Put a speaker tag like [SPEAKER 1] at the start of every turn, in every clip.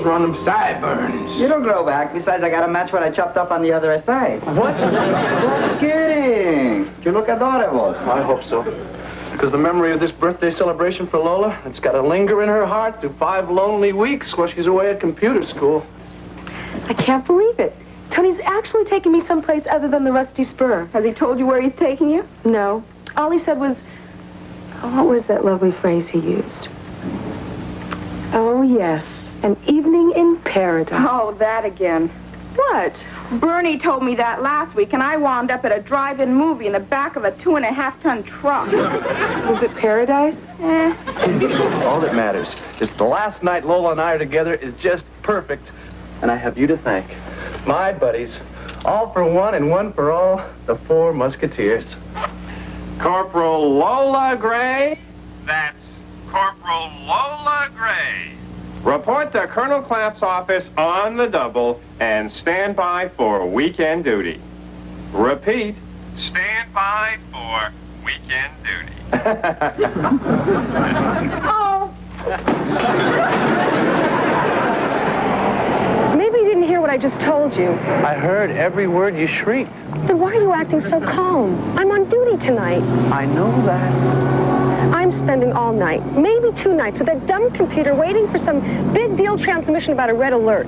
[SPEAKER 1] on them sideburns.
[SPEAKER 2] It'll grow back. Besides, I got to match what I chopped up on the other side.
[SPEAKER 1] What?
[SPEAKER 2] Just kidding. You look adorable.
[SPEAKER 1] I hope so. Because the memory of this birthday celebration for Lola, it's got to linger in her heart through 5 lonely weeks while she's away at computer school.
[SPEAKER 3] I can't believe it. Tony's actually taking me someplace other than the Rusty Spur.
[SPEAKER 4] Has he told you where he's taking you?
[SPEAKER 3] No. All he said was... what was that lovely phrase he used? Oh, yes. An evening in paradise.
[SPEAKER 4] Oh, that again.
[SPEAKER 3] What?
[SPEAKER 4] Bernie told me that last week, and I wound up at a drive-in movie in the back of a 2.5-ton truck.
[SPEAKER 3] Was it paradise?
[SPEAKER 1] All that matters is the last night Lola and I are together is just perfect. And I have you to thank. My buddies. All for one and one for all, the 4 Musketeers.
[SPEAKER 5] Corporal Lola Gray. That's Corporal Lola Gray. Report to Colonel Clapp's office on the double and stand by for weekend duty. Repeat, stand by for weekend duty.
[SPEAKER 3] Oh. Maybe you didn't hear what I just told you.
[SPEAKER 1] I heard every word you shrieked.
[SPEAKER 3] Then why are you acting so calm? I'm on duty tonight.
[SPEAKER 1] I know that.
[SPEAKER 3] I'm spending all night, maybe 2 nights, with that dumb computer waiting for some big deal transmission about a red alert.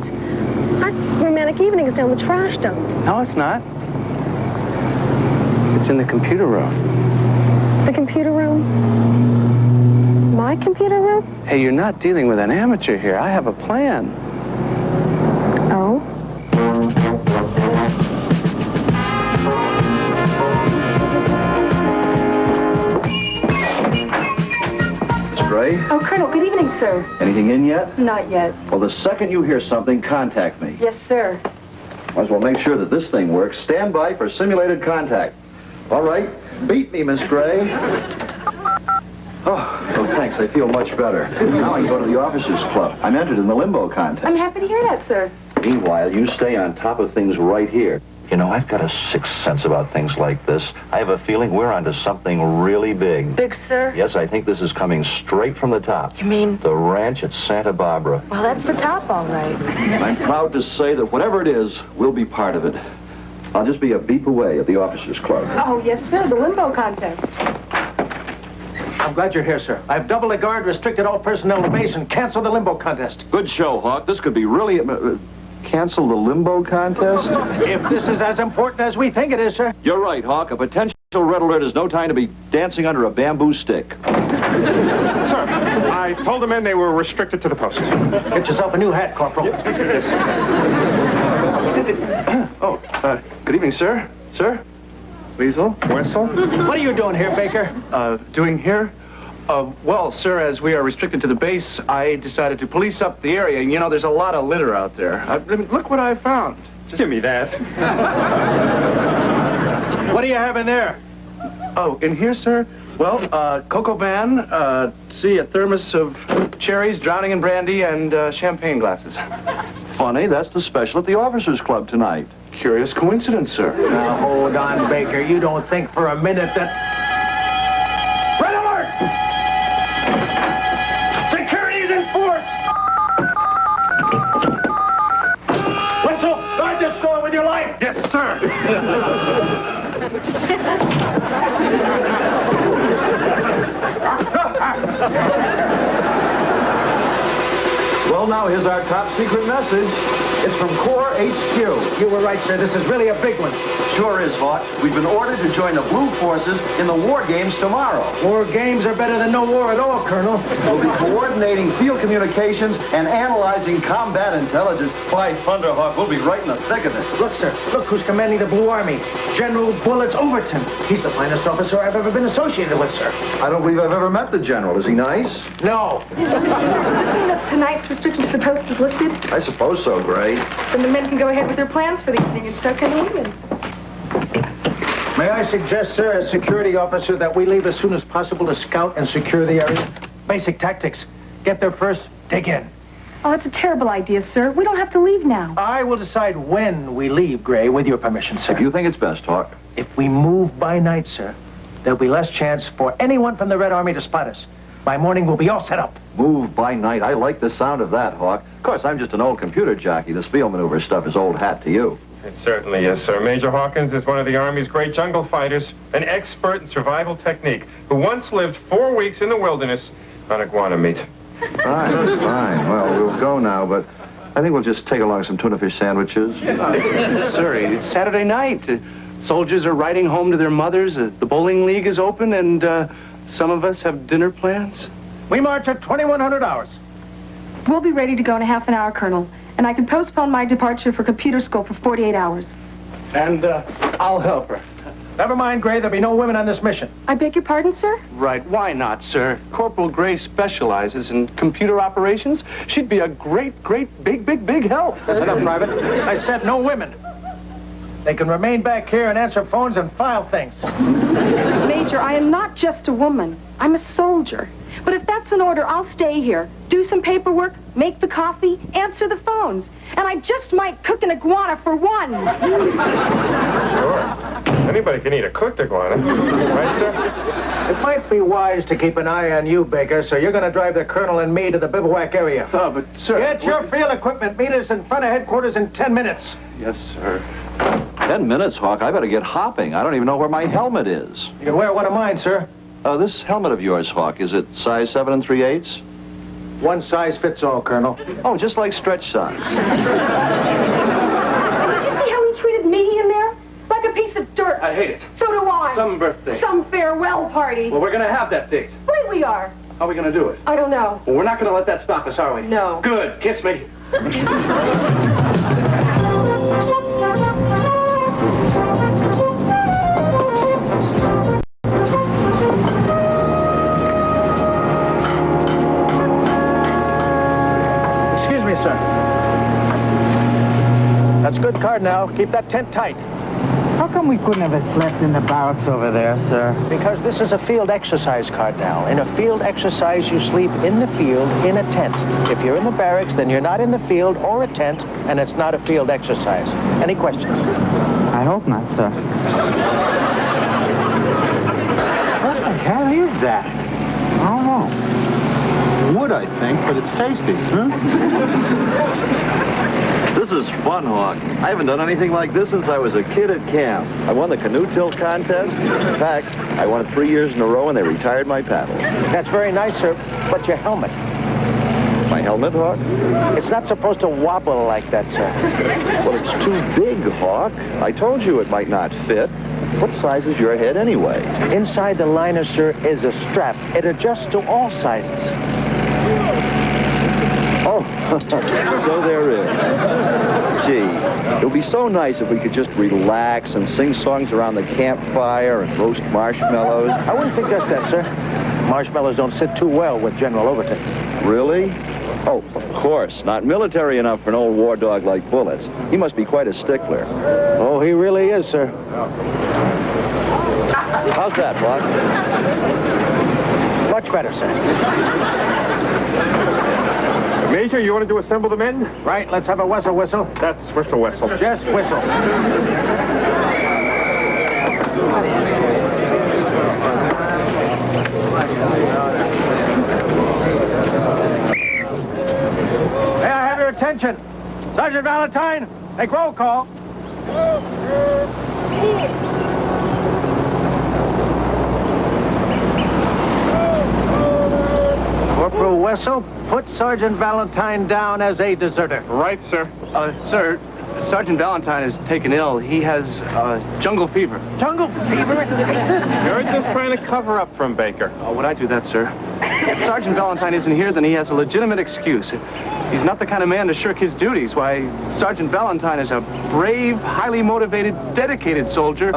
[SPEAKER 3] Our romantic evening is down the trash dump.
[SPEAKER 1] No, it's not. It's in the computer room.
[SPEAKER 3] The computer room? My computer room?
[SPEAKER 1] Hey, you're not dealing with an amateur here. I have a plan.
[SPEAKER 3] Oh?
[SPEAKER 2] Gray?
[SPEAKER 3] Oh, Colonel, good evening, sir.
[SPEAKER 2] Anything in yet?
[SPEAKER 3] Not yet.
[SPEAKER 2] Well, the second you hear something, contact me.
[SPEAKER 3] Yes, sir.
[SPEAKER 2] Might as well make sure that this thing works. Stand by for simulated contact. All right. Beat me, Miss Gray. Oh, thanks. I feel much better. Now I can go to the officers' club. I'm entered in the limbo contest.
[SPEAKER 3] I'm happy to hear that, sir.
[SPEAKER 2] Meanwhile, you stay on top of things right here.
[SPEAKER 6] You know, I've got a sixth sense about things like this. I have a feeling we're onto something really big.
[SPEAKER 3] Big, sir?
[SPEAKER 6] Yes, I think this is coming straight from the top.
[SPEAKER 3] You mean?
[SPEAKER 6] The ranch at Santa Barbara.
[SPEAKER 3] Well, that's the top, all right.
[SPEAKER 2] And I'm proud to say that whatever it is, we'll be part of it. I'll just be a beep away at the officers' club.
[SPEAKER 3] Oh, yes, sir, the limbo contest.
[SPEAKER 7] I'm glad you're here, sir. I've doubled the guard, restricted all personnel to base, and canceled the limbo contest.
[SPEAKER 2] Good show, Hawk. This could be really... cancel the limbo contest?
[SPEAKER 7] If this is as important as we think it is, sir.
[SPEAKER 2] You're right, Hawk. A potential red alert is no time to be dancing under a bamboo stick.
[SPEAKER 5] Sir, I told the men they were restricted to the post.
[SPEAKER 7] Get yourself a new hat, Corporal.
[SPEAKER 1] Yes. Good evening, sir. Sir? Weasel? Whistle?
[SPEAKER 7] What are you doing here, Baker?
[SPEAKER 1] Doing here? Well, sir, as we are restricted to the base, I decided to police up the area. You know, there's a lot of litter out there. Look what I found.
[SPEAKER 5] Give me that.
[SPEAKER 7] What do you have in there?
[SPEAKER 1] Oh, in here, sir? Well, cocoa ban, a thermos of cherries, drowning in brandy, and champagne glasses.
[SPEAKER 2] Funny, that's the special at the officers' club tonight.
[SPEAKER 1] Curious coincidence, sir.
[SPEAKER 7] Now, hold on, Baker. You don't think for a minute that... Red alert! Security's in force! Whistle, guard this door with your life!
[SPEAKER 5] Yes, sir.
[SPEAKER 2] Well, now, here's our top secret message. It's from Corps HQ.
[SPEAKER 7] You were right, sir. This is really a big one.
[SPEAKER 2] Sure is, Hawk. We've been ordered to join the Blue Forces in the war games tomorrow.
[SPEAKER 7] War games are better than no war at all, Colonel.
[SPEAKER 2] We'll be coordinating field communications and analyzing combat intelligence. By thunder, Hawk, we'll be right in the thick of it.
[SPEAKER 7] Look, sir. Look who's commanding the Blue Army. General Bullets Overton. He's the finest officer I've ever been associated with, sir.
[SPEAKER 2] I don't believe I've ever met the general. Is he nice?
[SPEAKER 7] No.
[SPEAKER 3] Tonight's restriction to the post is lifted.
[SPEAKER 2] I suppose so, Gray.
[SPEAKER 3] Then the men can go ahead with their plans for the evening, and so can the women.
[SPEAKER 7] May I suggest, sir, as security officer, that we leave as soon as possible to scout and secure the area? Basic tactics. Get there first, dig in.
[SPEAKER 3] Oh, that's a terrible idea, sir. We don't have to leave now.
[SPEAKER 7] I will decide when we leave, Gray, with your permission, sir.
[SPEAKER 2] If you think it's best, Hawk.
[SPEAKER 7] If we move by night, sir, there'll be less chance for anyone from the Red Army to spot us. By morning, we'll be all set up.
[SPEAKER 6] Move by night. I like the sound of that, Hawk. Of course, I'm just an old computer jockey. This field maneuver stuff is old hat to you.
[SPEAKER 5] It certainly is, sir. Major Hawkins is one of the Army's great jungle fighters, an expert in survival technique, who once lived 4 weeks in the wilderness on iguana meat.
[SPEAKER 6] Fine, fine. Well, we'll go now, but I think we'll just take along some tuna fish sandwiches.
[SPEAKER 1] Sir, it's Saturday night. Soldiers are riding home to their mothers. The bowling league is open, and some of us have dinner plans.
[SPEAKER 7] We march at 2100 hours.
[SPEAKER 8] We'll be ready to go in a half an hour, Colonel. And I can postpone my departure for computer school for 48 hours.
[SPEAKER 1] And I'll help her.
[SPEAKER 7] Never mind, Gray. There'll be no women on this mission.
[SPEAKER 8] I beg your pardon, sir?
[SPEAKER 1] Right, why not, sir? Corporal Gray specializes in computer operations. She'd be a great, big help.
[SPEAKER 7] That's enough, Private. I said no women. They can remain back here and answer phones and file things.
[SPEAKER 8] Major, I am not just a woman. I'm a soldier. But if that's an order, I'll stay here. Do some paperwork, make the coffee, answer the phones. And I just might cook an iguana for one.
[SPEAKER 5] Sure. Anybody can eat a cooked iguana. Right, sir?
[SPEAKER 7] It might be wise to keep an eye on you, Baker, so you're going to drive the Colonel and me to the bivouac area.
[SPEAKER 1] Oh, but, sir...
[SPEAKER 7] Get your field equipment. Meet us in front of headquarters in 10 minutes.
[SPEAKER 1] Yes, sir.
[SPEAKER 6] 10 minutes, Hawk. I better get hopping. I don't even know where my helmet is.
[SPEAKER 7] You can wear one of mine, sir.
[SPEAKER 6] This helmet of yours, Hawk, is it size 7 3/8?
[SPEAKER 7] One size fits all, Colonel.
[SPEAKER 6] Oh, just like stretch size.
[SPEAKER 8] Did you see how he treated me in there? Like a piece of dirt.
[SPEAKER 1] I hate it.
[SPEAKER 8] So do I.
[SPEAKER 1] Some birthday.
[SPEAKER 8] Some farewell party.
[SPEAKER 1] Well, we're going to have that date.
[SPEAKER 8] Right we are.
[SPEAKER 1] How are we going to do it?
[SPEAKER 8] I don't know.
[SPEAKER 1] Well, we're not going to let that stop us, are we?
[SPEAKER 8] No.
[SPEAKER 1] Good. Kiss me.
[SPEAKER 7] Excuse me, sir. That's good card now. Keep that tent tight.
[SPEAKER 9] How come we couldn't have slept in the barracks over there, sir?
[SPEAKER 7] Because this is a field exercise card now. In a field exercise, you sleep in the field in a tent. If you're in the barracks, then you're not in the field or a tent, and it's not a field exercise. Any questions?
[SPEAKER 9] I hope not, sir. What the hell is that? I don't know.
[SPEAKER 2] Wood, I think, but it's tasty.
[SPEAKER 6] This is fun, Hawk. I haven't done anything like this since I was a kid at camp. I won the canoe tilt contest. In fact, I won it 3 years in a row, and they retired my paddle.
[SPEAKER 7] That's very nice, sir, but your helmet.
[SPEAKER 6] My helmet, Hawk?
[SPEAKER 7] It's not supposed to wobble like that, sir.
[SPEAKER 6] Well, it's too big, Hawk. I told you it might not fit. What size is your head anyway?
[SPEAKER 7] Inside the liner, sir, is a strap. It adjusts to all sizes.
[SPEAKER 6] Oh, so there is. Gee, it would be so nice if we could just relax and sing songs around the campfire and roast marshmallows.
[SPEAKER 7] I wouldn't suggest that, sir. Marshmallows don't sit too well with General Overton.
[SPEAKER 6] Really? Oh, of course. Not military enough for an old war dog like Bullets. He must be quite a stickler.
[SPEAKER 7] Oh, he really is, sir.
[SPEAKER 6] How's that, Hawk?
[SPEAKER 7] Much better, sir.
[SPEAKER 5] Major, you want to do assemble the men?
[SPEAKER 7] Right, let's have a whistle.
[SPEAKER 5] That's whistle.
[SPEAKER 7] Just whistle. May I have your attention? Sergeant Valentine, make roll call. Corporal Wessel, put Sergeant Valentine down as a deserter.
[SPEAKER 5] Right, sir.
[SPEAKER 1] Sir, Sergeant Valentine is taken ill. He has jungle fever.
[SPEAKER 7] Jungle fever in Texas?
[SPEAKER 5] You're just trying to cover up from Baker.
[SPEAKER 1] Oh, would I do that, sir? If Sergeant Valentine isn't here, then he has a legitimate excuse. He's not the kind of man to shirk his duties. Why, Sergeant Valentine is a brave, highly motivated, dedicated soldier.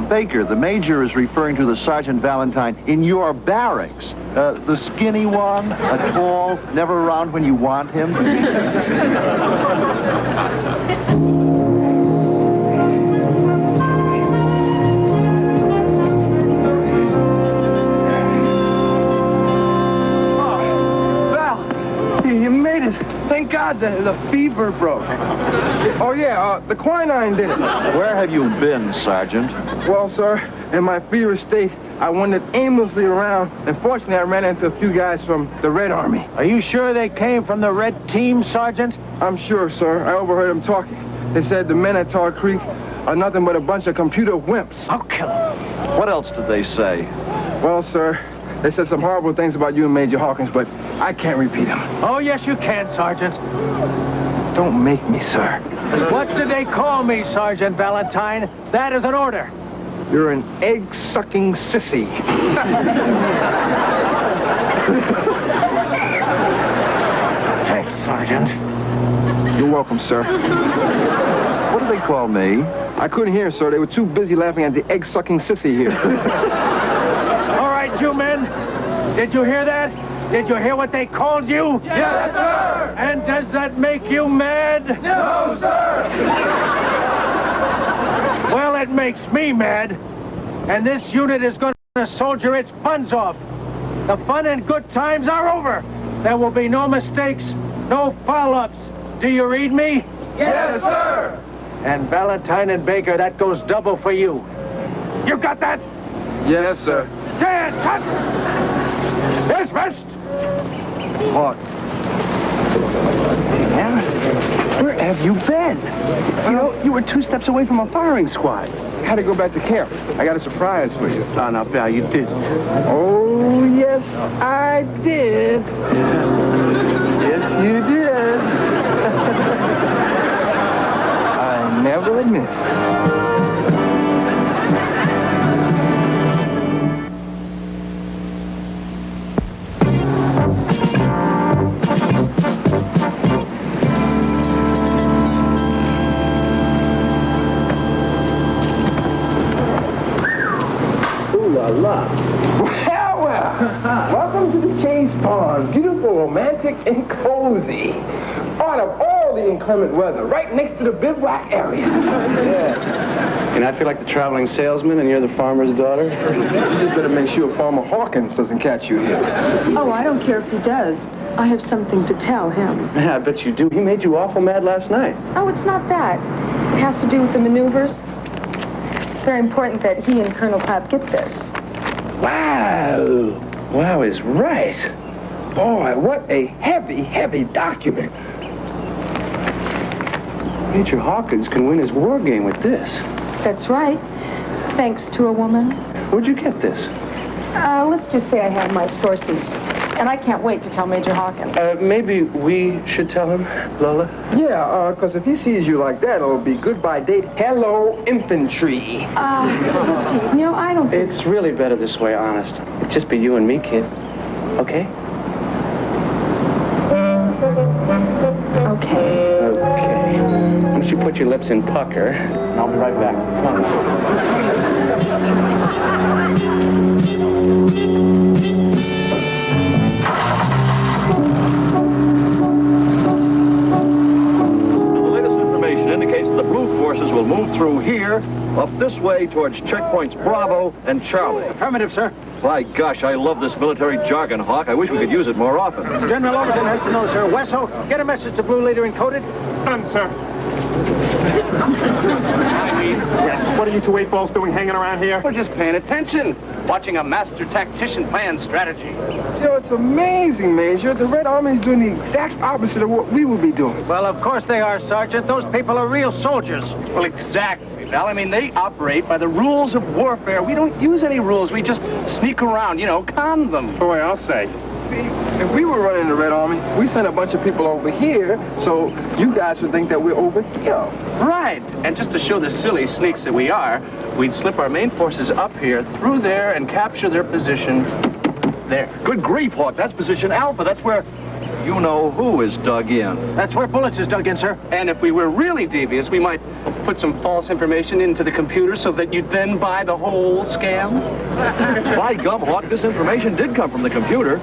[SPEAKER 6] Baker, the major is referring to the Sergeant Valentine in your barracks. The skinny one, a tall, never around when you want him.
[SPEAKER 1] You made it. Thank God the fever broke.
[SPEAKER 5] Oh, yeah, the quinine did it.
[SPEAKER 6] Where have you been, Sergeant?
[SPEAKER 5] Well, sir,
[SPEAKER 10] in my feverish state, I wandered aimlessly around, and fortunately I ran into a few guys from the Red Army.
[SPEAKER 7] Are you sure they came from the Red Team, Sergeant?
[SPEAKER 10] I'm sure, sir. I overheard them talking. They said the men at Tar Creek are nothing but a bunch of computer wimps.
[SPEAKER 7] I'll kill them.
[SPEAKER 6] What else did they say?
[SPEAKER 10] Well, sir, they said some horrible things about you and Major Hawkins, but I can't repeat them.
[SPEAKER 7] Oh, yes, you can, Sergeant.
[SPEAKER 10] Don't make me, sir.
[SPEAKER 7] What did they call me, Sergeant Valentine? That is an order.
[SPEAKER 10] You're an egg-sucking sissy.
[SPEAKER 7] Thanks, Sergeant.
[SPEAKER 10] You're welcome, sir.
[SPEAKER 6] What did they call me?
[SPEAKER 10] I couldn't hear, sir. They were too busy laughing at the egg-sucking sissy here.
[SPEAKER 7] All right, you men. Did you hear that? Did you hear what they called you?
[SPEAKER 10] Yes, sir!
[SPEAKER 7] And does that make you mad?
[SPEAKER 10] No, sir!
[SPEAKER 7] Well, it makes me mad. And this unit is going to soldier its buns off. The fun and good times are over. There will be no mistakes, no foul-ups. Do you read me?
[SPEAKER 10] Yes, sir!
[SPEAKER 7] And Valentine and Baker, that goes double for you. You got that?
[SPEAKER 10] Yes, sir.
[SPEAKER 7] Attention! Dismissed!
[SPEAKER 10] Hawk.
[SPEAKER 1] Yeah? Where have you been? You know, you were 2 steps away from a firing squad.
[SPEAKER 10] Had to go back to camp. I got a surprise for you.
[SPEAKER 1] Oh, now, Val, you did.
[SPEAKER 10] Oh, yes, I did. Yes, you did. I never miss. Well, welcome to the Chase Pond. Beautiful, romantic, and cozy. Part of all the inclement weather, right next to the bivouac area.
[SPEAKER 1] Yeah. And I feel like the traveling salesman and you're the farmer's daughter?
[SPEAKER 10] You just better make sure Farmer Hawkins doesn't catch you here.
[SPEAKER 8] Oh, I don't care if he does. I have something to tell him.
[SPEAKER 1] Yeah, I bet you do. He made you awful mad last night.
[SPEAKER 8] Oh, it's not that. It has to do with the maneuvers. It's very important that he and Colonel Clapp get this.
[SPEAKER 10] Wow.
[SPEAKER 1] Wow is right.
[SPEAKER 10] Boy, what a heavy, heavy document.
[SPEAKER 1] Major Hawkins can win his war game with this.
[SPEAKER 8] That's right. Thanks to a woman.
[SPEAKER 1] Where'd you get this?
[SPEAKER 8] Let's just say I have my sources. And I can't wait to tell Major Hawkins.
[SPEAKER 1] Maybe we should tell him, Lola?
[SPEAKER 10] Yeah, because if he sees you like that, it'll be goodbye date. Hello, infantry.
[SPEAKER 8] Gee, no, I don't think...
[SPEAKER 1] It's really better this way, honest. It'd just be you and me, kid. Okay?
[SPEAKER 8] Okay.
[SPEAKER 1] Okay. Why don't you put your lips in pucker, and I'll be right back. Come
[SPEAKER 6] Indicates the blue forces will move through here, up this way towards checkpoints Bravo and Charlie.
[SPEAKER 7] Affirmative, sir.
[SPEAKER 6] By gosh, I love this military jargon, Hawk. I wish we could use it more often.
[SPEAKER 7] General Overton has to know, sir. Wesso, get a message to Blue Leader encoded.
[SPEAKER 5] Done, sir. Yes, what are you two eight-balls doing hanging around here?
[SPEAKER 1] We're just paying attention, watching a master tactician plan strategy.
[SPEAKER 10] You know, it's amazing, Major. The Red Army's doing the exact opposite of what we will be doing.
[SPEAKER 7] Well, of course they are, Sergeant. Those people are real soldiers.
[SPEAKER 1] Well, exactly, Val. I mean, they operate by the rules of warfare. We don't use any rules. We just sneak around, you know, con them.
[SPEAKER 5] Boy, I'll say.
[SPEAKER 10] See, if we were running the Red Army, we sent a bunch of people over here, so you guys would think that we're over here.
[SPEAKER 1] Right. And just to show the silly sneaks that we are, we'd slip our main forces up here, through there, and capture their position there.
[SPEAKER 6] Good grief, Hawk. That's position Alpha. That's where you-know-who is dug in.
[SPEAKER 7] That's where bullets is dug in, sir.
[SPEAKER 1] And if we were really devious, we might put some false information into the computer so that you'd then buy the whole scam.
[SPEAKER 6] By gum, Hawk, this information did come from the computer.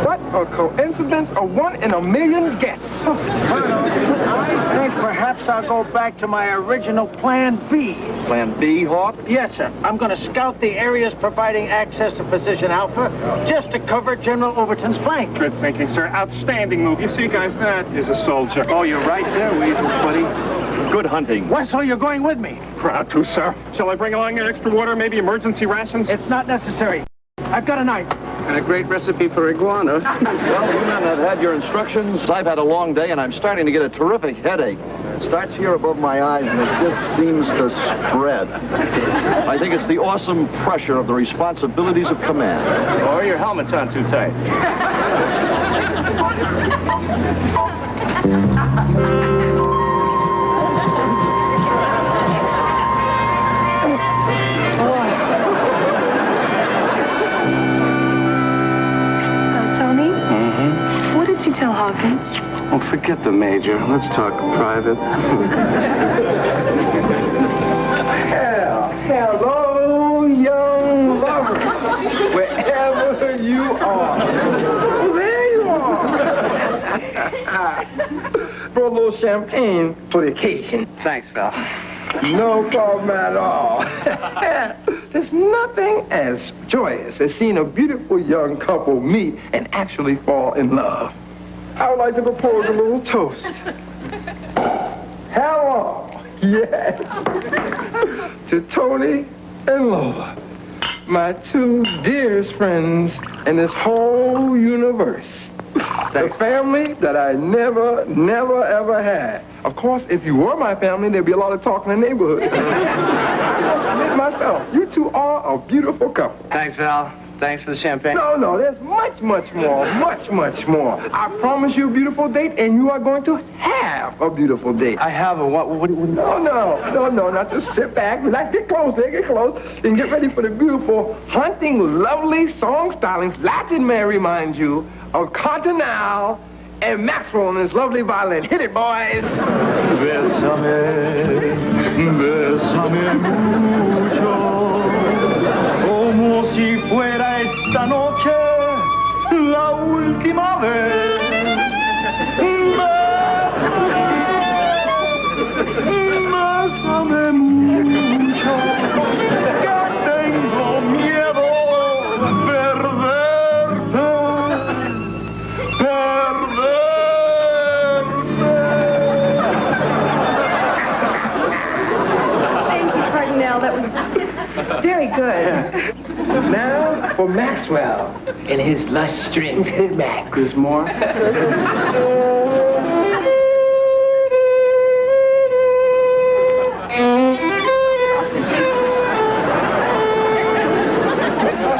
[SPEAKER 10] What a coincidence, a 1 in a million guess.
[SPEAKER 7] I think perhaps I'll go back to my original Plan B.
[SPEAKER 6] Plan B, Hawk?
[SPEAKER 7] Yes, sir. I'm going to scout the areas providing access to position Alpha just to cover General Overton's flank.
[SPEAKER 5] Good thinking, sir. Outstanding move. You see, guys, that is a soldier.
[SPEAKER 1] Oh, you're right there, Weasel, buddy.
[SPEAKER 6] Good hunting.
[SPEAKER 7] Wessel, you're going with me.
[SPEAKER 5] Proud to, sir. Shall I bring along your extra water, maybe emergency rations?
[SPEAKER 7] It's not necessary. I've got a knife.
[SPEAKER 1] And a great recipe for iguana.
[SPEAKER 6] Well, you men have had your instructions. I've had a long day, and I'm starting to get a terrific headache. It starts here above my eyes, and it just seems to spread. I think it's the awesome pressure of the responsibilities of command.
[SPEAKER 5] Or your helmet's on too tight.
[SPEAKER 8] Tony? What did you tell Hawkins?
[SPEAKER 1] Oh, forget the major. Let's talk private.
[SPEAKER 10] Hello, young lovers, wherever you are. Oh, there you are. Brought a little champagne for the occasion.
[SPEAKER 1] Thanks, Val.
[SPEAKER 10] No problem at all. There's nothing as joyous as seeing a beautiful young couple meet and actually fall in love. I would like to propose a little toast. Hello, yes, to Tony and Lola, my two dearest friends in this whole universe. The family that I never, ever had. Of course, if you were my family, there'd be a lot of talk in the neighborhood. Myself, you two are a beautiful couple.
[SPEAKER 1] Thanks, Val. Thanks for the champagne.
[SPEAKER 10] No, there's much more, much more. I promise you a beautiful date, and you are going to have a beautiful date.
[SPEAKER 1] I have a what?
[SPEAKER 10] No, not just sit back, relax, get close, and get ready for the beautiful, hunting, lovely song stylings, Latin man, remind you, of Continental and Maxwell and his lovely violin. Hit it, boys.
[SPEAKER 6] Bésame, bésame mucho, como si fuera esta noche la última vez. Bésame mucho, que tengo miedo de perderte.
[SPEAKER 8] Thank you, Cardinal. That was very good.
[SPEAKER 10] Now for Maxwell and his lush strings. Hit it, Max.
[SPEAKER 1] There's more?
[SPEAKER 11] I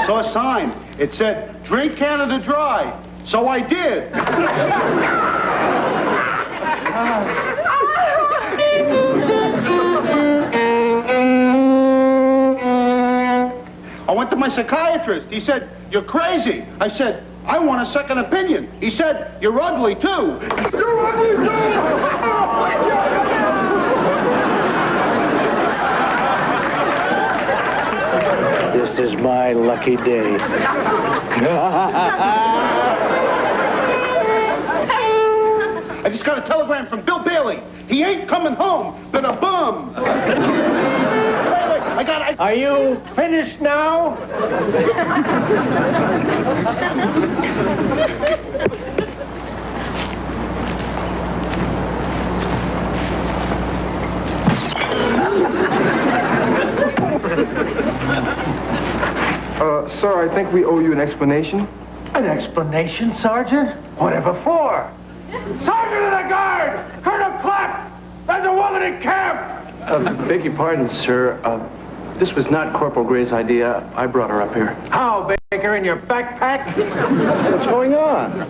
[SPEAKER 11] saw a sign. It said, "Drink Canada Dry." So I did. I went to my psychiatrist. He said, "You're crazy." I said, "I want a second opinion." He said, "You're ugly, too." You're ugly, too!
[SPEAKER 7] This is my lucky day.
[SPEAKER 11] I just got a telegram from Bill Bailey. He ain't coming home. Been a bum.
[SPEAKER 7] Are you finished now?
[SPEAKER 10] Sir, I think we owe you an explanation.
[SPEAKER 7] An explanation, Sergeant? Whatever for? Sergeant of the Guard! Colonel Clapp! There's a woman in camp!
[SPEAKER 1] Beg your pardon, sir. This was not Corporal Gray's idea. I brought her up here.
[SPEAKER 7] How, Baker, in your backpack?
[SPEAKER 6] What's going on?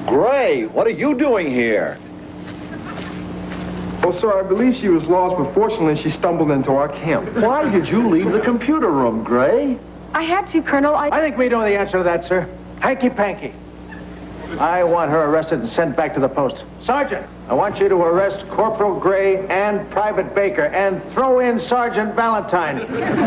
[SPEAKER 6] Gray, what are you doing here?
[SPEAKER 10] Oh, sir, I believe she was lost, but fortunately she stumbled into our camp.
[SPEAKER 6] Why did you leave the computer room, Gray?
[SPEAKER 8] I had to, Colonel.
[SPEAKER 7] I think we know the answer to that, sir. Hanky-panky. I want her arrested and sent back to the post. Sergeant, I want you to arrest Corporal Gray and Private Baker and throw in Sergeant Valentine.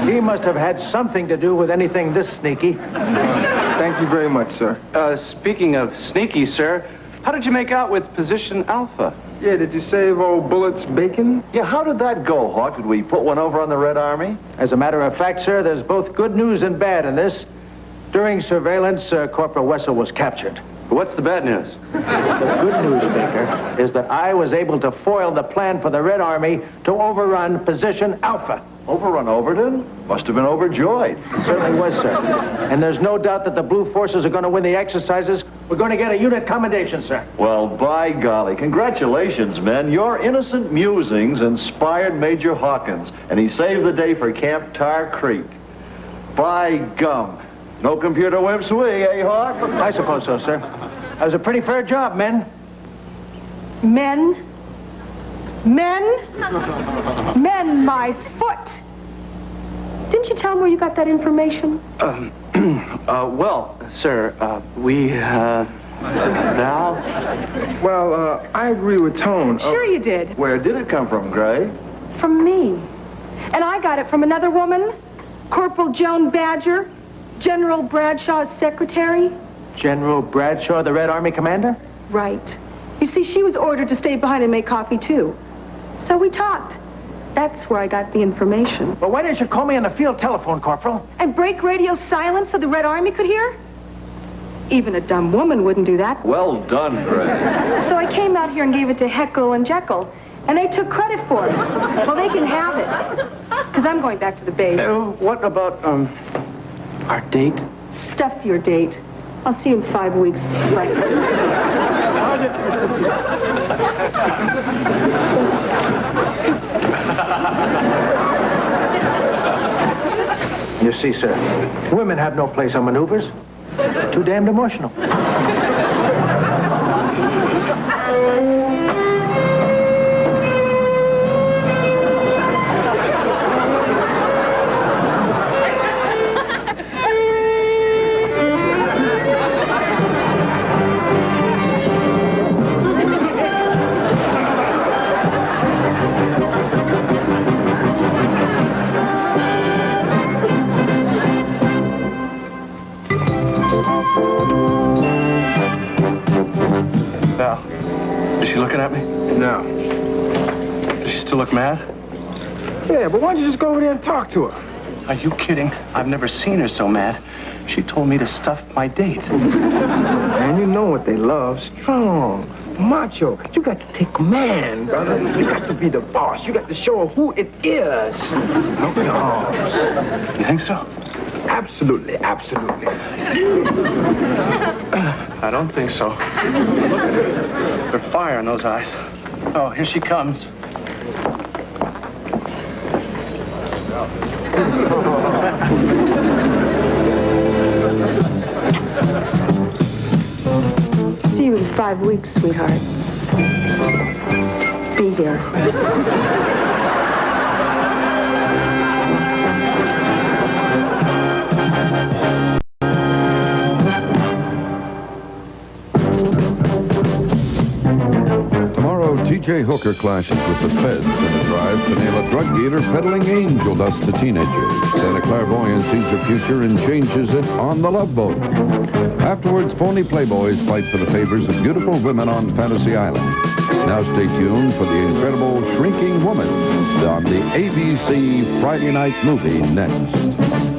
[SPEAKER 7] He must have had something to do with anything this sneaky.
[SPEAKER 10] Thank you very much, sir.
[SPEAKER 1] Speaking of sneaky, sir, how did you make out with position Alpha?
[SPEAKER 10] Yeah, did you save old Bullet's bacon?
[SPEAKER 6] Yeah, how did that go, Hawk? Did we put one over on the Red Army?
[SPEAKER 7] As a matter of fact, sir, there's both good news and bad in this. During surveillance, Corporal Wessel was captured.
[SPEAKER 1] What's the bad news?
[SPEAKER 7] The good news, Baker, is that I was able to foil the plan for the Red Army to overrun Position Alpha.
[SPEAKER 6] Overrun Overton? Must have been overjoyed.
[SPEAKER 7] It certainly was, sir. And there's no doubt that the Blue Forces are going to win the exercises. We're going to get a unit commendation, sir.
[SPEAKER 6] Well, by golly, congratulations, men. Your innocent musings inspired Major Hawkins, and he saved the day for Camp Tar Creek. By gum. No computer wimps we, eh, Hawk?
[SPEAKER 7] I suppose so, sir. That was a pretty fair job, men.
[SPEAKER 8] Men? Men? Men, my foot! Didn't you tell him where you got that information?
[SPEAKER 1] Well, sir, Val?
[SPEAKER 10] Well, I agree with Tone.
[SPEAKER 8] Sure you did.
[SPEAKER 6] Where did it come from, Gray?
[SPEAKER 8] From me. And I got it from another woman, Corporal Joan Badger, General Bradshaw's secretary.
[SPEAKER 7] General Bradshaw, the Red Army commander?
[SPEAKER 8] Right. You see, she was ordered to stay behind and make coffee, too. So we talked. That's where I got the information.
[SPEAKER 7] But why didn't you call me on the field telephone, Corporal?
[SPEAKER 8] And break radio silence so the Red Army could hear? Even a dumb woman wouldn't do that.
[SPEAKER 6] Well done, Gray.
[SPEAKER 8] So I came out here and gave it to Jaeckel and Jaeckel, and they took credit for it. Well, they can have it, because I'm going back to the base.
[SPEAKER 1] What about, our date?
[SPEAKER 8] Stuff your date. I'll see you in 5 weeks. Right.
[SPEAKER 7] You see, sir, women have no place on maneuvers. They're too damned emotional.
[SPEAKER 1] Val, is she looking at me?
[SPEAKER 10] No.
[SPEAKER 1] Does she still look mad?
[SPEAKER 10] Yeah, but why don't you just go over there and talk to her?
[SPEAKER 1] Are you kidding? I've never seen her so mad. She told me to stuff my date.
[SPEAKER 10] Man, you know what they love. Strong, macho. You got to take command, brother. You got to be the boss. You got to show her who it is. No dogs.
[SPEAKER 1] You think so?
[SPEAKER 10] Absolutely, absolutely.
[SPEAKER 1] I don't think so. Look at her. There's fire in those eyes. Oh, here she comes.
[SPEAKER 8] See you in 5 weeks, sweetheart. Be here.
[SPEAKER 12] T.J. Hooker clashes with the feds in a drive to nail a drug dealer peddling angel dust to teenagers. Then a clairvoyant sees the future and changes it on the Love Boat. Afterwards, phony playboys fight for the favors of beautiful women on Fantasy Island. Now stay tuned for the incredible Shrinking Woman on the ABC Friday Night Movie next.